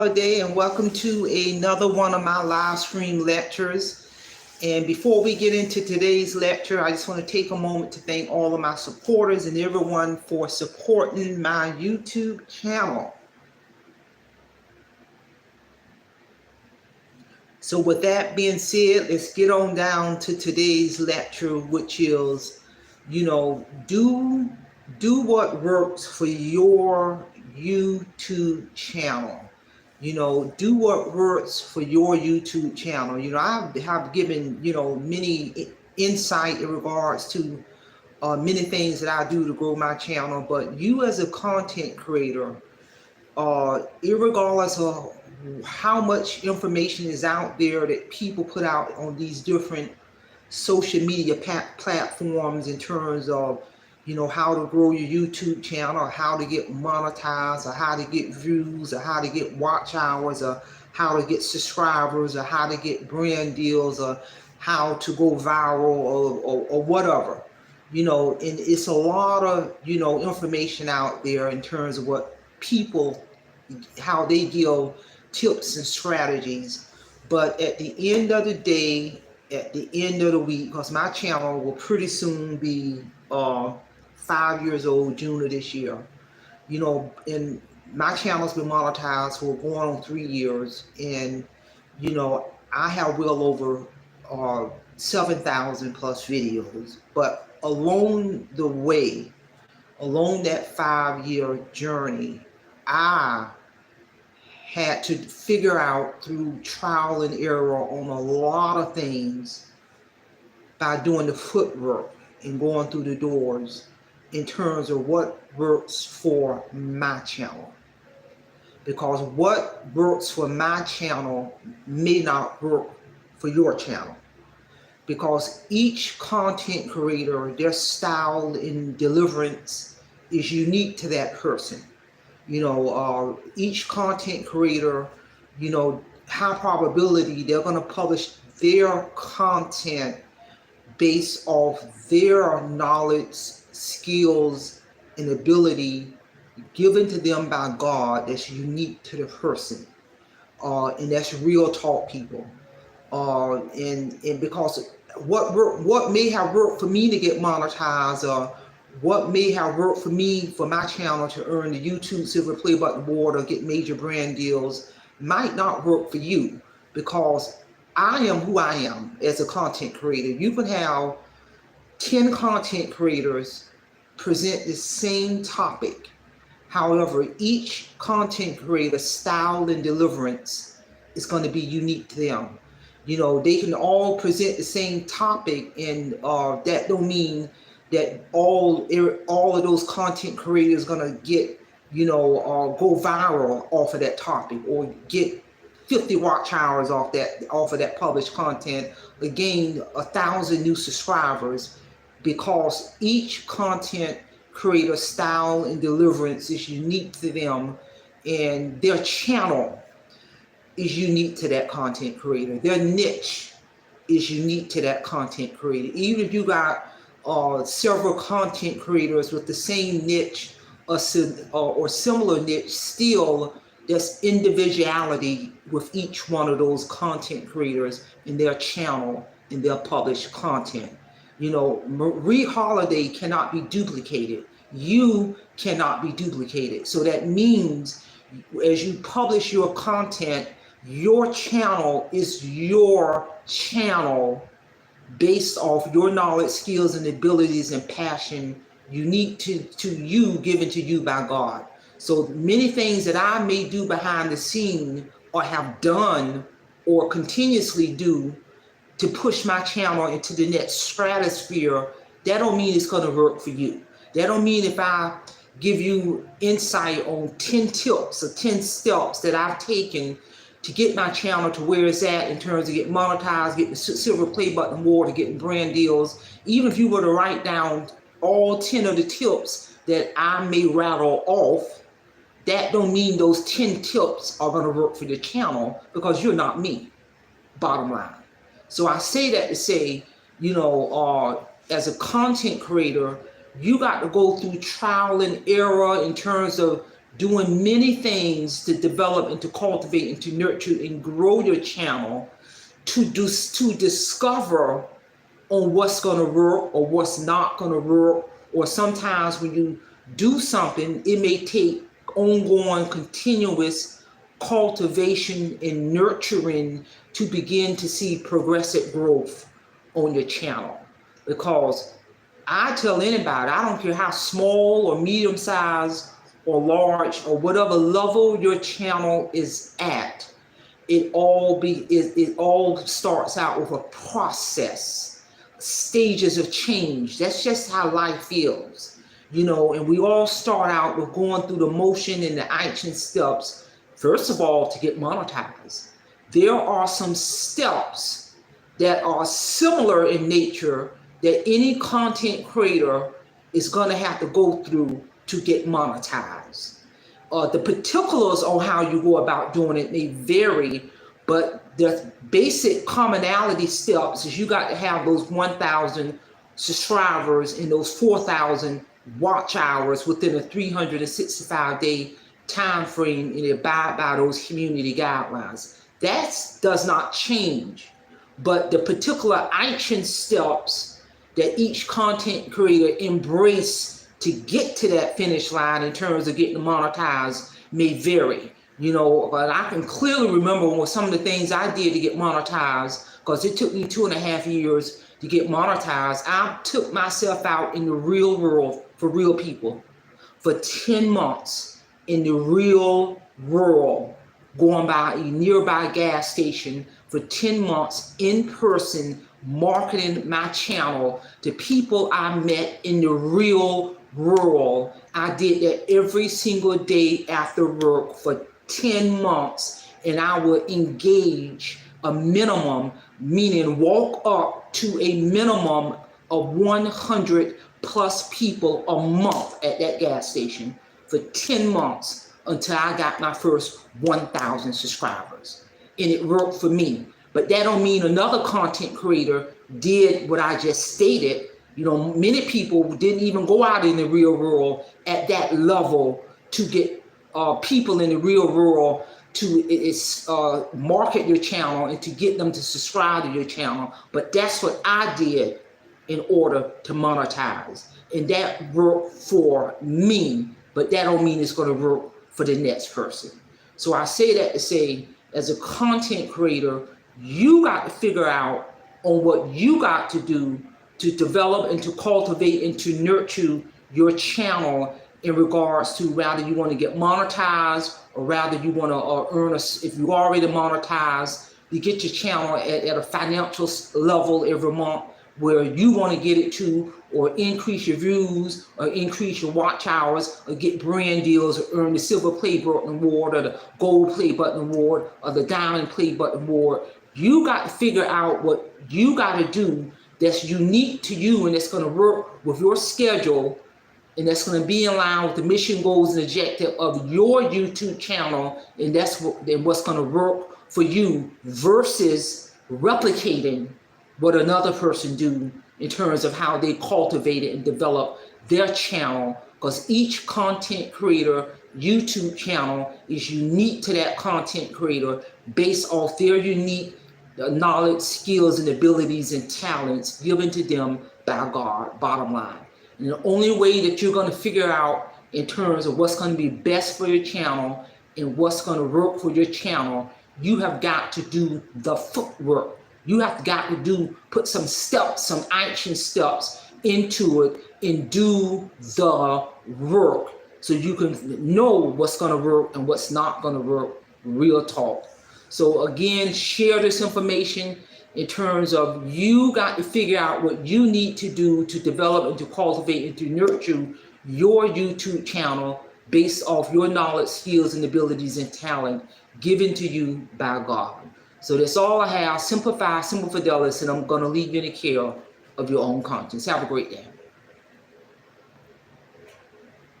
Good day and welcome to another one of my live stream lectures. And before we get into today's lecture, I just want to take a moment to thank all of my supporters and everyone for supporting my YouTube channel. So with that being said, let's get on down to today's lecture, which is, do what works for your YouTube channel. Do what works for your YouTube channel. I have given, many insight in regards to many things that I do to grow my channel, but you as a content creator, irregardless of how much information is out there that people put out on these different social media platforms in terms of, how to grow your YouTube channel, or how to get monetized, or how to get views, or how to get watch hours, or how to get subscribers, or how to get brand deals, or how to go viral, or whatever. And it's a lot of, information out there in terms of what people, how they give tips and strategies. But at the end of the day, at the end of the week, because my channel will pretty soon be 5 years old, June of this year. And my channel's been monetized for going on 3 years, and I have well over 7,000 plus videos. But along the way, along that 5-year journey, I had to figure out through trial and error on a lot of things by doing the footwork and going through the doors in terms of what works for my channel. Because what works for my channel may not work for your channel. Because each content creator, their style and deliverance is unique to that person. Each content creator, high probability they're going to publish their content based off their knowledge, skills, and ability given to them by God that's unique to the person. And that's real talk, people. And because what may have worked for me to get monetized, or what may have worked for me for my channel to earn the YouTube Silver Play Button Award or get major brand deals might not work for you, because I am who I am as a content creator. You can have 10 content creators present the same topic. However, each content creator's style and deliverance is going to be unique to them. They can all present the same topic, and that don't mean that all of those content creators gonna get, go viral off of that topic, or get 50 watch hours off of that published content, or gain 1,000 new subscribers, because each content creator style and deliverance is unique to them, and their channel is unique to that content creator. Their niche is unique to that content creator. Even if you got several content creators with the same niche or similar niche, still there's individuality with each one of those content creators in their channel, in their published content. Marie Holiday cannot be duplicated. You cannot be duplicated. So that means as you publish your content, your channel is your channel based off your knowledge, skills, and abilities and passion unique to you, given to you by God. So many things that I may do behind the scene, or have done, or continuously do to push my channel into the next stratosphere, that don't mean it's going to work for you. That don't mean if I give you insight on 10 tips or 10 steps that I've taken to get my channel to where it's at in terms of getting monetized, getting the Silver Play Button Award, or getting brand deals. Even if you were to write down all 10 of the tips that I may rattle off, that don't mean those 10 tips are going to work for your channel, because you're not me, bottom line. So I say that to say, as a content creator, you got to go through trial and error in terms of doing many things to develop and to cultivate and to nurture and grow your channel, to discover on what's going to work or what's not going to work. Or sometimes when you do something, it may take ongoing, continuous cultivation and nurturing to begin to see progressive growth on your channel. Because I tell anybody, I don't care how small or medium sized or large or whatever level your channel is at, it all starts out with a process, stages of change. That's just how life feels, you know. And we all start out with going through the motion and the action steps. First of all, to get monetized, there are some steps that are similar in nature that any content creator is going to have to go through to get monetized. The particulars on how you go about doing it may vary, but the basic commonality steps is you got to have those 1,000 subscribers and those 4,000 watch hours within a 365-day time frame, and abide by those community guidelines. That does not change, but the particular action steps that each content creator embrace to get to that finish line in terms of getting monetized may vary, you know. But I can clearly remember what some of the things I did to get monetized, because it took me 2.5 years to get monetized. I took myself out in the real world for real people for 10 months in the real world, going by a nearby gas station for 10 months in person, marketing my channel to people I met in the real world. I did that every single day after work for 10 months, and I would engage a minimum, meaning walk up to a minimum of 100 plus people a month at that gas station for 10 months until I got my first 1,000 subscribers. And it worked for me. But that don't mean another content creator did what I just stated. You know, many people didn't even go out in the real world at that level to get people in the real world to market your channel and to get them to subscribe to your channel. But that's what I did in order to monetize. And that worked for me, but that don't mean it's going to work for the next person. So I say that to say, as a content creator, you got to figure out on what you got to do to develop and to cultivate and to nurture your channel in regards to whether you want to get monetized or rather you want to earn if you already monetized, you get your channel at a financial level every month where you want to get it to, or increase your views, or increase your watch hours, or get brand deals, or earn the silver play button award, or the gold play button award, or the diamond play button award. You got to figure out what you got to do that's unique to you, and that's going to work with your schedule, and that's going to be in line with the mission, goals, and objective of your YouTube channel, and that's what's going to work for you, versus replicating what another person do in terms of how they cultivate it and develop their channel. Because each content creator YouTube channel is unique to that content creator based off their unique knowledge, skills, and abilities and talents given to them by God, bottom line. And the only way that you're going to figure out in terms of what's going to be best for your channel and what's going to work for your channel, you have got to do the footwork. You have got to put some steps, some action steps into it and do the work so you can know what's going to work and what's not going to work. Real talk. So again, share this information in terms of you got to figure out what you need to do to develop and to cultivate and to nurture your YouTube channel based off your knowledge, skills, and abilities and talent given to you by God. So that's all I have. Simplify, simple fidelis, and I'm going to leave you in the care of your own conscience. Have a great day.